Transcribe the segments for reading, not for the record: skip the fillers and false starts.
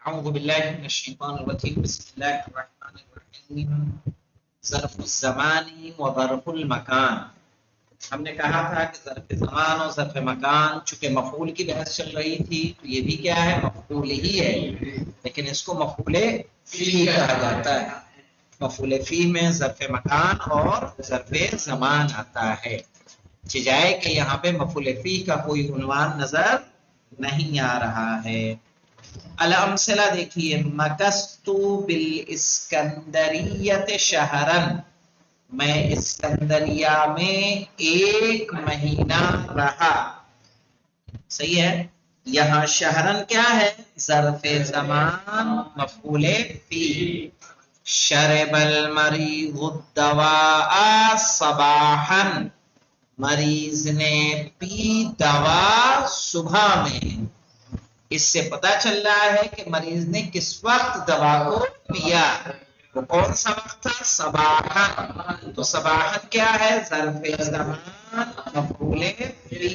اعوذ باللہ من الشیطان الرجیم بسم اللہ الرحمن الرحیم ظرف الزمان و ظرف المکان. ہم نے کہا تھا کہ ظرف زمان اور ظرف مکان چونکہ مفعول کی بحث چل رہی تھی تو یہ بھی کیا ہے، مفعول ہی ہے، لیکن اس کو مفعول فی کہا جاتا ہے. مفعول فی میں ظرف مکان اور ظرف زمان آتا ہے. جائے کہ یہاں پہ مفعول فی کا کوئی عنوان نظر نہیں آ رہا ہے. الامثلہ دیکھیے، مکستو بالاسکندریت شہرن، میں اسکندریہ میں ایک مہینہ رہا. صحیح ہے. یہاں شہرن کیا ہے؟ ظرف زمان مفعول فی. شرب المریض الدواء صباحا، مریض نے پی دوا صبح میں. اس سے پتہ چل رہا ہے کہ مریض نے کس وقت دوا کو پیا. وہ کون سا وقت تھا؟ صباحن. تو صباحن کیا ہے؟ ظرف زمان مفعول فی.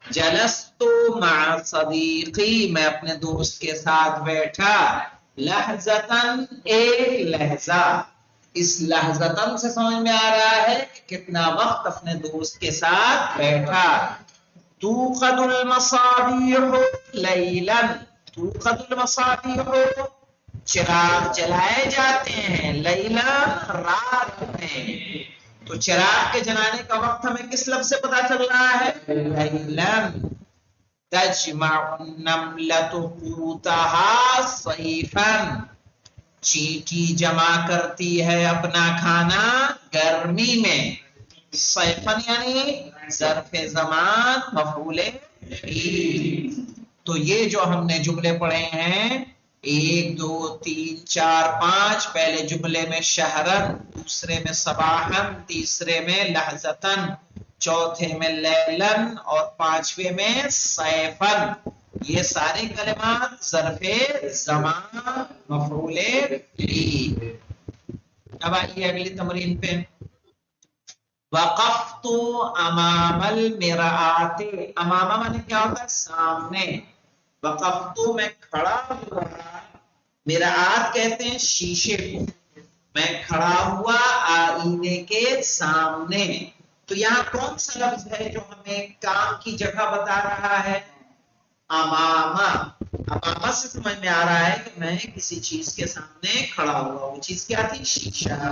جلست مع صدیقی، میں اپنے دوست کے ساتھ بیٹھا. لحظتاً، ایک لحظہ. اس لحظتاً سے سمجھ میں آ رہا ہے کہ کتنا وقت اپنے دوست کے ساتھ بیٹھا. توقد المصابیح لیلا، توقد المصابیح، چراغ جلائے جاتے ہیں، لیلا رات میں. تو چراغ کے جلانے کا وقت ہمیں کس لفظ سے پتا چل رہا ہے؟ لیلا. تجمع النملۃ قوتها صیفا، چیٹی جمع کرتی ہے اپنا کھانا گرمی میں. صیفن یعنی ظرف زمان مفعول فی. تو یہ جو ہم نے جملے پڑھے ہیں 1 2 3 4 5، پہلے جملے میں شہرن، دوسرے میں صباحن، تیسرے میں لحظتن، چوتھے میں لیلن اور پانچویں میں صیفن، یہ سارے کلمات ظرف زمان مفعول فی. اب آئیے اگلی تمرین پہ. وقفت امام المرآت، امامہ مانے کیا ہوتا ہے؟ سامنے. وقفت میں کھڑا ہوا، مرآت کہتے ہیں شیشے کو. میں کھڑا ہوا آئینے کے سامنے. تو یہاں کون سا لفظ ہے جو ہمیں کام کی جگہ بتا رہا ہے؟ امامہ. امامہ سے سمجھ میں آ رہا ہے کہ میں کسی چیز کے سامنے کھڑا ہوا. وہ چیز کیا تھی؟ شیشہ.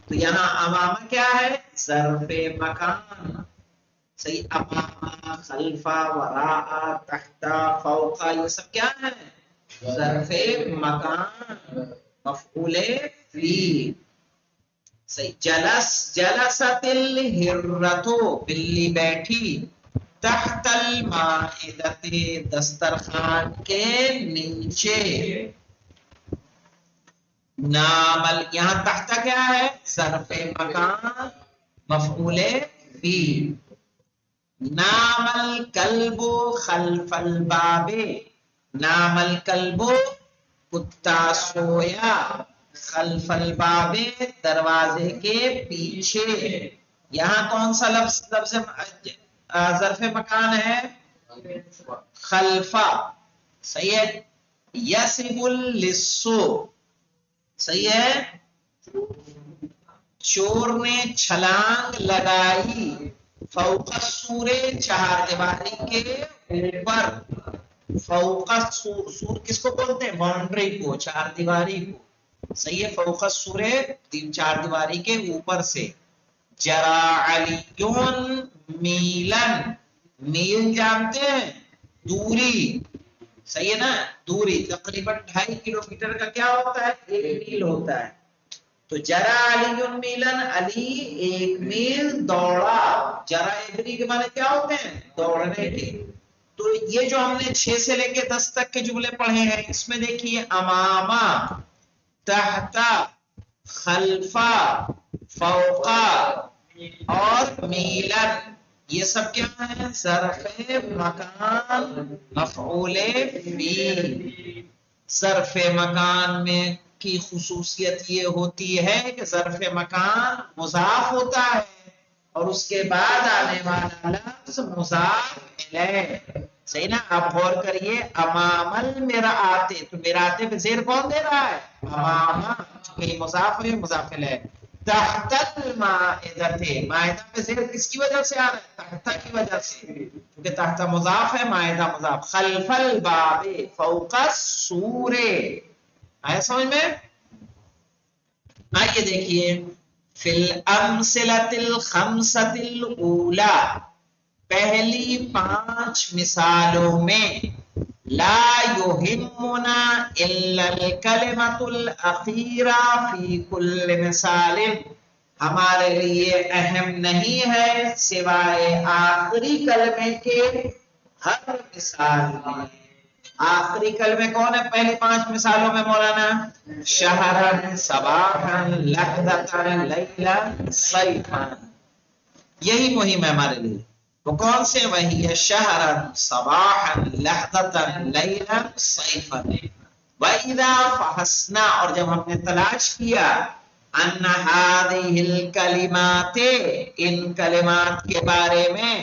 تو یہاں امامہ کیا ہے؟ ظرف مکان. صحیح. امامہ، خلفہ، وراء، تحت، فوق، یہ سب کیا ہے؟ ظرف مکان مفعول فی. صحیح. جلست الہرۃ، بلی بیٹھی. تحت المائدۃ، دسترخوان کے نیچے. نامل، یہاں تحت کیا ہے؟ ظرف مکان مفعول فی. نام الکلب خلف الباب، نام الکلب کتا سویا، خلف الباب دروازے کے پیچھے. یہاں کون سا لفظ ظرف مکان ہے؟ خلفہ. صحیح ہے. یسب اللص، صحیح ہے. چور نے چھلانگ لگائی. فوق السور، چہار دیواری کے اوپر. فوق السور، سور کس کو بولتے ہیں؟ باؤنڈری کو، چہار دیواری کو. صحیح ہے. فوق السور، چار دیواری کے اوپر سے. جرا علی میلن، میل جانتے ہیں؟ دوری. صحیح ہے نا. دوری تقریباً 2.5 کلومیٹر کا کیا ہوتا ہے؟ 1 میل ہوتا ہے. تو جرا علی میلن، علی 1 میل دوڑا. جرا ابری کے معنی کیا ہوتے ہیں؟ دوڑنے کے. تو یہ جو ہم نے 6 سے لے کے 10 تک کے جملے پڑھے ہیں، اس میں دیکھیے امامہ، تحت، خلفہ، فوقا اور میلن، یہ سب کیا ہے؟ ظرف مکان مفعول فی. ظرف مکان میں کی خصوصیت یہ ہوتی ہے کہ ظرف مکان مضاف ہوتا ہے اور اس کے بعد آنے والا لفظ مضاف الیہ. صحیح نا؟ آپ غور کریے، امام المرآت، تو مرآت پہ زیر کون دے رہا ہے؟ اماما، چونکہ یہ مضاف ہے، مضاف ہے۔ تحت المائدہ، مائدہ پہ زیر کس کی وجہ سے آ رہا ہے؟ تحت کی وجہ سے، کیونکہ تحت مضاف ہے، مائدہ مضاف۔ خلف الباب فوق السور، آیا سمجھ میں؟ آئیے دیکھیے، فی الامثلۃ الخمسۃ الاولی، پہلی 5 مثالوں میں، لا یہمنا الا الکلمۃ الاخیرہ فی کل مثال، ہمارے لیے اہم نہیں ہے سوائے آخری کلمے کے ہر مثال میں۔ آخری کلمے کون ہے پہلی 5 مثالوں میں مولانا؟ شہرن، صباحن، لحظتن، لیلن، صیفن، یہی مہم ہے ہمارے لیے۔ وہ کون سے؟ وہی ہے شہرن، صباحن، لحظتن، لیلن، صیفن۔ وَإِذَا فَحَصْنَا، اور جب ہم نے تلاش کیا، ان هذه الکلمات، ان کلمات کے بارے میں،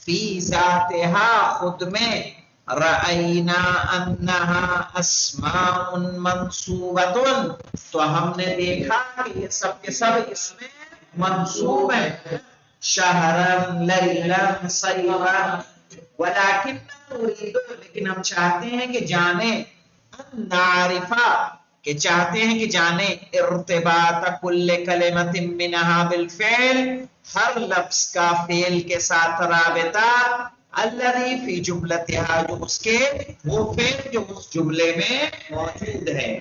فی ذاتها، خود میں، رأینا انہا اسماء منصوبۃ، تو ہم نے دیکھا کہ یہ سب کے سب اس میں منصوب ہیں، شہرن، لیلن، صیفن، ولیکن نريد، لیکن ہم چاہتے ہیں کہ جانیں، نعرفہ، کہ چاہتے ہیں کہ جانیں، ارتباط کل کلمۃ منہا بالفعل، ہر لفظ کا فعل کے ساتھ رابطہ، الذی فی جملتہا، جو اس کے، وہ فعل جو اس جملے میں موجود ہے۔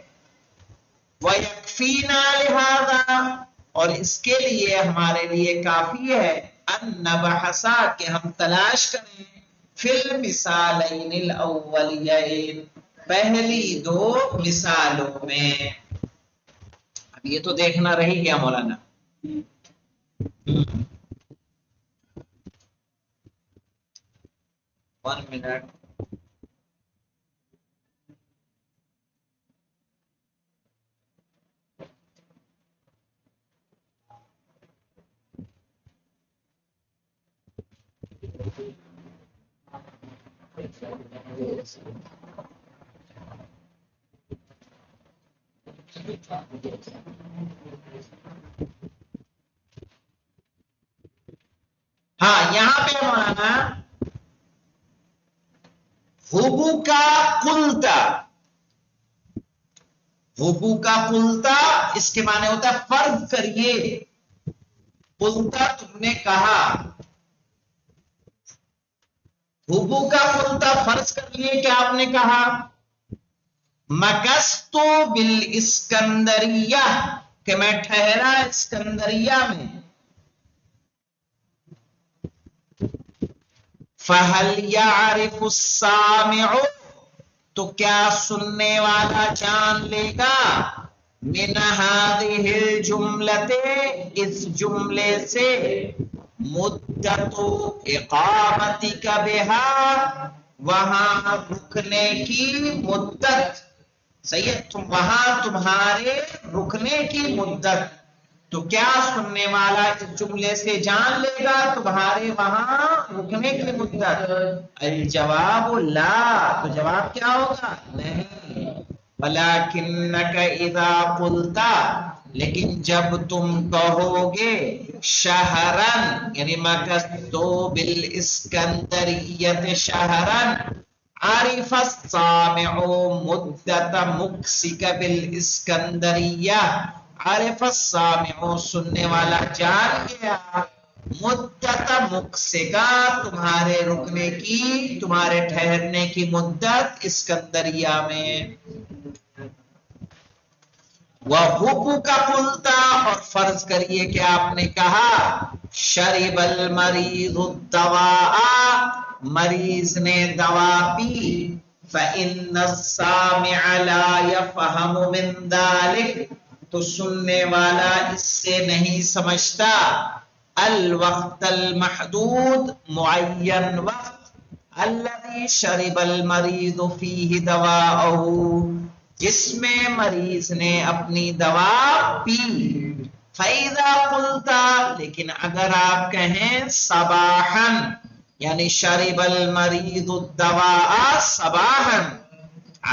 وَيَكْفِينَا لِهَذَا، اور اس کے لیے ہمارے لیے کافی ہے، ان نبحث، کہ ہم تلاش کریں، فی المثالین الاولیین، پہلی 2 مثالوں میں۔ اب یہ تو دیکھنا رہی گیا مولانا۔ ون منٹ، ہاں یہاں پہ مولانا حبو کا قلتا، حبو کا قلتا، اس کے معنی ہوتا ہے فرض کریے، قلتا تم نے کہا، حبو کا قلتا فرض کر لیے کہ آپ نے کہا، مکستو بالاسکندریہ، کہ میں ٹھہرا اسکندریہ میں، فَهَلْ يَعْرِفُ السَّامِعُ، تو کیا سننے والا جان لے گا، من هذه الجملة، اس جملے سے، مدت اقامتک بها، وہاں رکنے کی مدت، صحیح ہے، تم وہاں تمہارے رکنے کی مدت، تو کیا سننے والا اس جملے سے جان لے گا تمہارے وہاں رکنے کی مدت؟ الجواب لا، تو جواب کیا ہوگا؟ نہیں۔ ولیکنک اذا قلت، لیکن جب تم کہو گے، شہرن، یعنی مکثتو بالاسکندریت شہرن، عرف السامع مدت مکثک بالاسکندریہ، عرف السامع، سننے والا جان گیا، مدت مکثکا، تمہارے رکنے کی، تمہارے ٹھہرنے کی مدت اسکندریہ میں۔ وَحُبُّ کا قُلْتَ، اور فرض کریے کہ آپ نے کہا، شرب المریض الدواء، مریض نے دوا پی، فَإِنَّ السَّامِعَ لَا يَفْهَمُ مِنْ ذَلِكَ، تو سننے والا اس سے نہیں سمجھتا، الوقت المحدود، معین وقت، الذي شرب المریض فیہ دواءہ، جس میں مریض نے اپنی دوا پی۔ فَإِذَا قُلْتَ، لیکن اگر آپ کہیں صباحاً، یعنی شرب المریض الدواء صباحا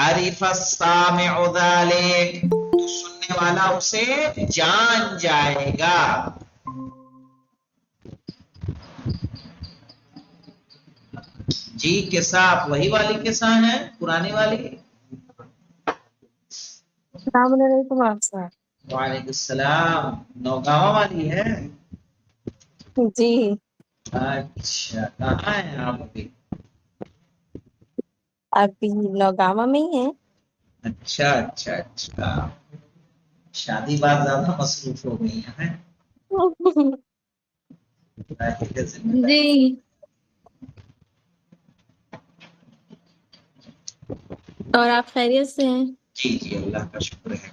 عرف السامع ذلك، تو سننے والا اسے جان جائے گا۔ جی قصہ آپ وہی والی قصہ ہے پرانی والی؟ السلام علیکم آپ صاحب۔ وعلیکم السلام، نوگاواں والی ہے؟ جی اچھا، کہاں ہیں آپ ابھی؟ ابھی نوگاواں میں ہی ہیں۔ اچھا اچھا اچھا، شادی بات زیادہ مصروف ہو گئی ہیں۔ جی اور آپ خیریت سے ہیں؟ جی جی اللہ کا شکر ہے۔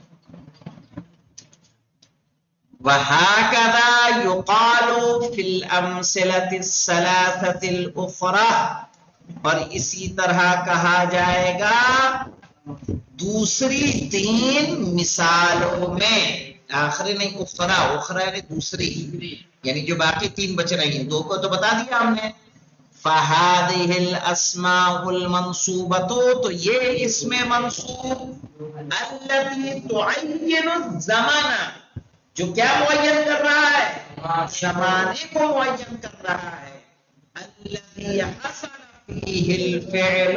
وَهَكَذَا يُقَالُ فِي الْأَمْثِلَةِ الثَّلَاثَةِ الْأُخْرَى، اور اسی طرح کہا جائے گا دوسری تین مثالوں میں، آخری نہیں اخرى، اخرى یعنی دوسری، یعنی جو باقی تین بچ رہی ہیں، دو کو تو بتا دیا ہم نے۔ فَهَذِهِ الْأَسْمَاءُ الْمَنْصُوبَةُ، تو یہ اسم منصوب الَّتِي تُعَيِّنُ الزَّمَنَ، جو کیا معین کر رہا ہے؟ زمانے کو معین کر رہا ہے۔ الَّذِي حَصَلَ فِيهِ الْفِعْلُ،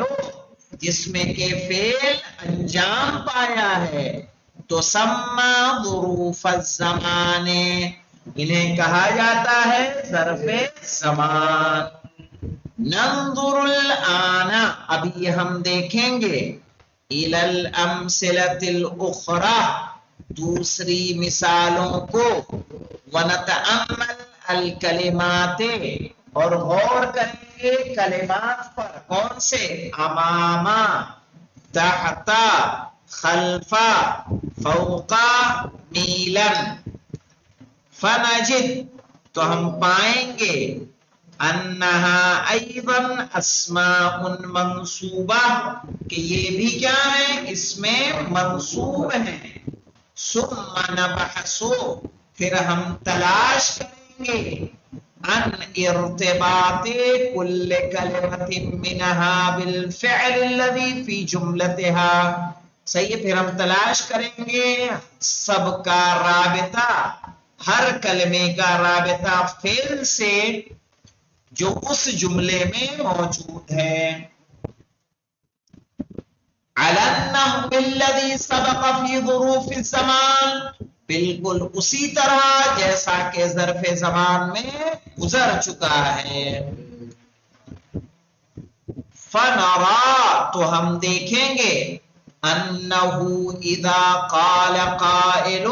جس میں کہ فعل انجام پایا ہے۔ تو سما ظروف الزمان، انہیں کہا جاتا ہے ظرف زمان۔ ننظر الآن، ابھی ہم دیکھیں گے، الی الامثلۃ الاخری، دوسری مثالوں کو، ونتأمل الکلمات، اور غور کریں گے کلمات پر۔ کون سے؟ اماما، تحتا، خلفا، فوقا، میلن۔ فنجد، تو ہم پائیں گے، انہا ایضا اسماء منصوبہ، کہ یہ بھی کیا ہے؟ اس میں منصوب ہیں۔ ثم نبحث، پھر ہم تلاش کریں گے، ان ارتباط کل کلمۃ منها بالفعل الذي في جملتها، صحیح ہے، پھر ہم تلاش کریں گے سب کا رابطہ، ہر کلمے کا رابطہ فعل سے جو اس جملے میں موجود ہے۔ علی النحو الذی سبق فی ظروف الزمان، بالکل اسی طرح جیسا کہ ظرف زمان میں گزر چکا ہے۔ فنرا، تو ہم دیکھیں گے، انہو اذا قال قائل،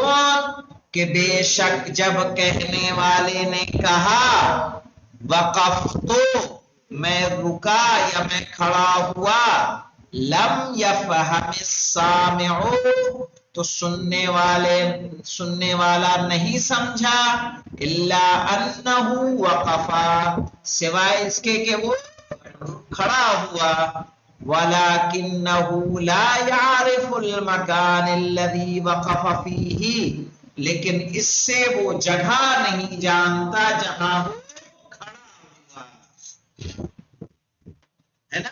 کہ بے شک جب کہنے والے نے کہا، وقفت، میں رکا یا میں کھڑا ہوا، لم یفہم السامع، تو سننے والا نہیں سمجھا، الا انہو وقفا، سوائے اس کے کہ وہ کھڑا ہوا، وَلَكِنَّهُ لَا يَعْرِفُ الْمَكَانِ الَّذِي وَقَفَ فِيهِ، لیکن اس سے وہ جگہ نہیں جانتا جہاں وہ کھڑا ہوا ہے نا۔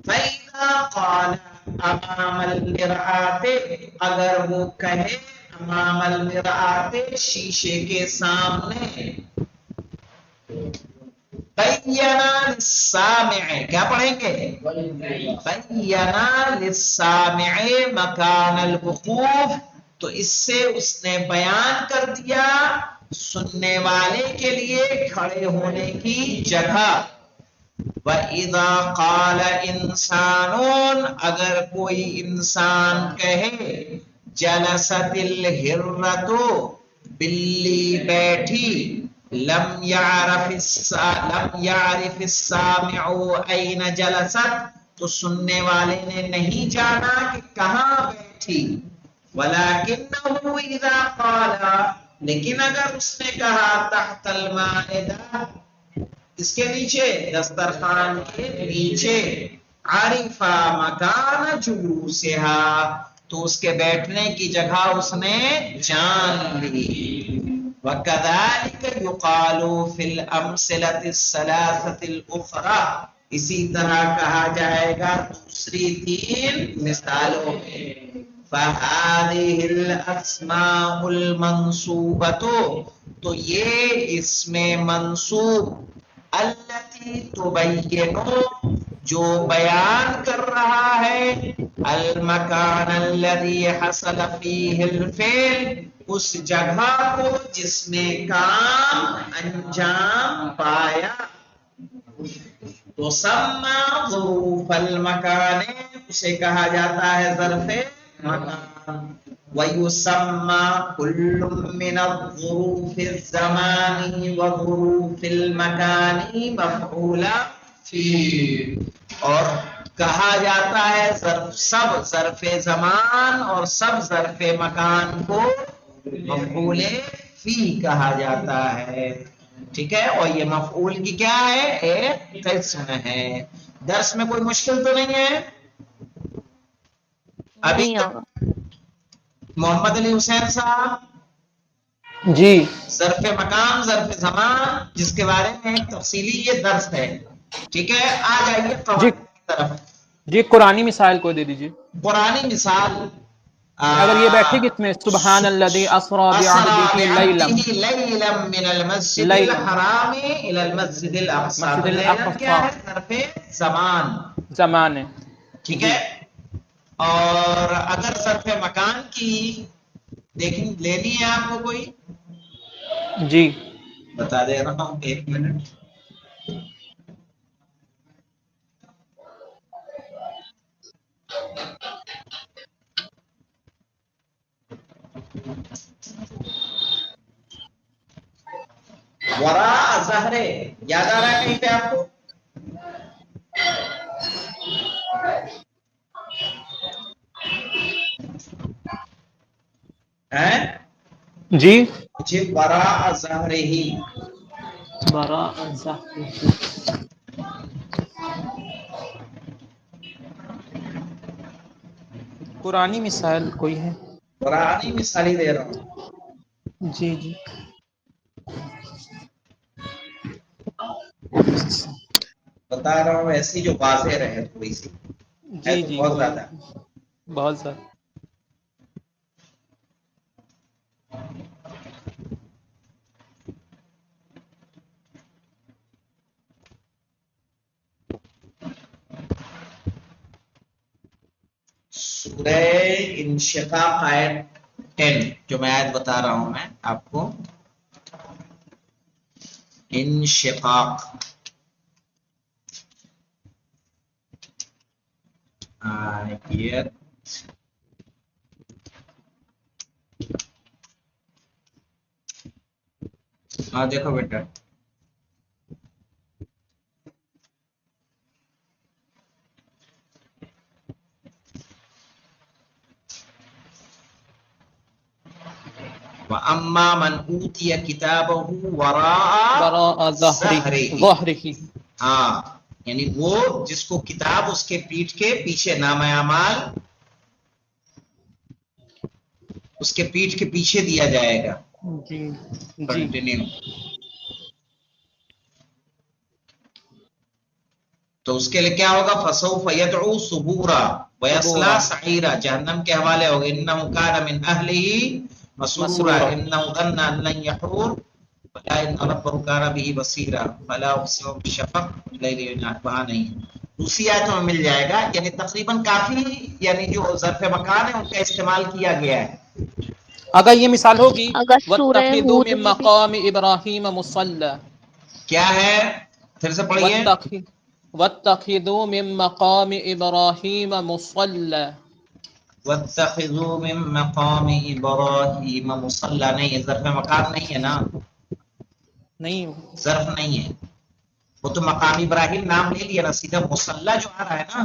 فَإِذَا قَالَ أَمَامَ الْمِرْآةِ، اگر وہ کہے امام المرآة، شیشے کے سامنے، بینا للسامع، کیا پڑھیں گے؟ بینا للسامع مکان الوقوف، تو اس سے اس نے بیان کر دیا سننے والے کے لیے کھڑے ہونے کی جگہ۔ وَإِذَا قَالَ إِنسَانٌ، اگر کوئی انسان کہے، جَلَسَتِ الْحِرَّةُ، بلی بیٹھی، لم يعرف السامع أين جلست، تو سننے والے نے نہیں جانا کہ کہاں بیٹھی۔ وَلَكِنَّهُ إِذَا قَالَ، لیکن اگر اس نے کہا، تحت المائدہ، اس کے نیچے، دسترخوان کے نیچے، عرف مکان جلوسها، تو اس کے بیٹھنے کی جگہ اس نے جان لی۔ وَكَذَلِكَ يُقَالُ فِي الْأَمْثِلَةِ الثَّلَاثَةِ الْأُخْرَى، اسی طرح کہا جائے گا دوسری 3 مثالوں میں. فَهَذِهِ الْأَسْمَاءُ الْمَنْصُوبَةُ، تو یہ اسم منصوب، التي تبین، جو بیان کر رہا ہے، المکان الذي حصل فيه الفعل، اس جگہ کو جس میں کام انجام پایا. تو سما ظروف المکان، اسے کہا جاتا ہے ظرف مکان. وَيُسَمَّى كُلٌّ مِّنَ الظُّرُوفِ الزَّمَانِ وَظُرُوفِ الْمَكَانِ مَفْعُولًا فِيهِ، اور کہا جاتا ہے سب ظرف زمان اور سب ظرف مکان کو مفعول فی کہا جاتا ہے. ٹھیک ہے، اور یہ مفعول کی کیا ہے؟ ایک قسم ہے. درس میں کوئی مشکل تو نہیں ہے ابھی نہیں تک؟ ہوگا. محمد علی حسین صاحب، جی ظرف مکان ظرف زمان جس کے بارے میں ایک تفصیلی یہ درس ہے. ٹھیک ہے، آ جائیے جی قواعد کی طرف. جی قرآنی مثال کو دے دیجیے. قرآنی مثال، اگر یہ بیٹھے گی اس میں سبحان الذی اسری بعبدہ لیلا، بعبده لیلا من المسجد لیلا الحرام الى المسجد الاقصى. مسجد تو لیلا کیا الاقصی ہے؟ ظرف زمان. زمان ہے. ٹھیک جی ہے، اور اگر ظرف مکان کی دیکھیں لینی ہے آپ کو کوئی، جی بتا دے رہا ہوں، 1 منٹ. وراء ظہرے یاد آ رہا ہے کہیں پہ آپ کو؟ ہیں جی مجھے وراء ظہرے ہی، براء ظہر. قرآنی مثال کوئی ہے؟ قرآنی مثال ہی دے رہا ہوں. جی جی بتا رہا ہوں ایسی جو واضح رہے تھوڑی سی، ہے جی تو جی بہت کوئی زیادہ. بہت زیادہ. سورہ انشقاق آیت 10 جو میں آیت بتا رہا ہوں میں آپ کو، انشقاق آیت، ہاں دیکھو بیٹا، وَأَمَّا مَنْ أُوتِيَ كِتَابَهُ وَرَاءَ براء ظَهْرِهِ. ظہرہ. ہاں، یعنی وہ جس کو کتاب اس کے پیٹھ کے پیچھے، نامہ اعمال اس کے پیٹھ کے پیچھے دیا جائے گا. جی جی کنٹینیو. تو اس کے لیے کیا ہوگا؟ فَسَوْفَ يَدْعُو ثُبُورًا وَيَصْلَىٰ سَعِيرًا، جہنم کے حوالے ہوگا. إِنَّهُ كَانَ مِنْ أَهْلِهِ مَسْرُورًا إِنَّهُ ظَنَّ أَن لَّن يَحُورَ بَلَىٰ إِنَّ رَبَّهُ كَانَ بِهِ بَصِيرًا فَلَا أُقْسِمُ بِالشَّفَقِ وَاللَّيْلِ إِذَا أَسْفَرَ. وہاں نہیں، دوسری آیتوں میں مل جائے گا. یعنی تقریباً کافی، یعنی جو ظرف مکان ہے ان کا استعمال کیا گیا ہے. اگر یہ مثال ہوگی اگر سورہ وَاتَّخِذُوا ہود مِن میں بھی مَقَامِ إِبْرَاهِيمَ مُصَلًّى. کیا ہے؟ پھر سے پڑھیے. وَاتَّخِذُوا مِن مَقَامِ إِبْرَاهِيمَ مُصَلًّى. وَاتَّخِذُوا مِن مَّقَامِ إِبْرَاهِيمَ مُصَلًّى. نہیں، یہ ظرف مکان نہیں ہے نا، نہیں ظرف نہیں ہے. وہ تو مقام ابراہیم نام لے لیا نا، سیدھا مصلی جو آ رہا ہے نا،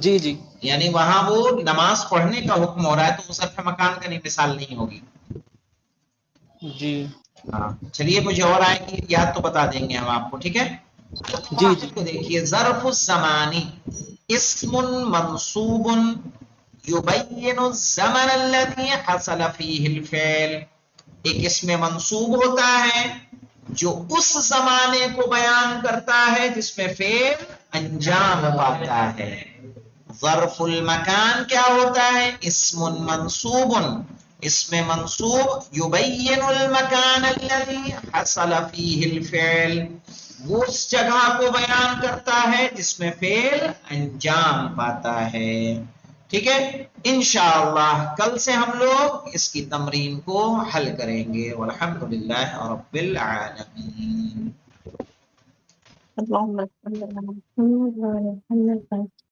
جی جی یعنی وہاں وہ نماز پڑھنے کا حکم ہو رہا ہے، تو وہ ظرف مکان کا نہیں، مثال نہیں ہوگی. جی ہاں چلیے، مجھے اور آئے گی یاد تو بتا دیں گے ہم آپ کو. ٹھیک ہے، جی جی کو دیکھیے. ظرف الزمانی اسم منصوب یبین الزمن الذي حصل فيه الفعل. ایک اس میں منصوب ہوتا ہے جو اس زمانے کو بیان کرتا ہے جس میں فعل انجام پاتا ہے. ظرف المکان کیا ہوتا ہے؟ اسم منصوب، اسم منصوب یبین المکان الذی حصل فیہ الفعل، وہ اس جگہ کو بیان کرتا ہے جس میں فعل انجام پاتا ہے. ٹھیک ہے، انشاءاللہ کل سے ہم لوگ اس کی تمرین کو حل کریں گے. والحمدللہ رب العالمین. اللهم صل على محمد وعلى آل محمد.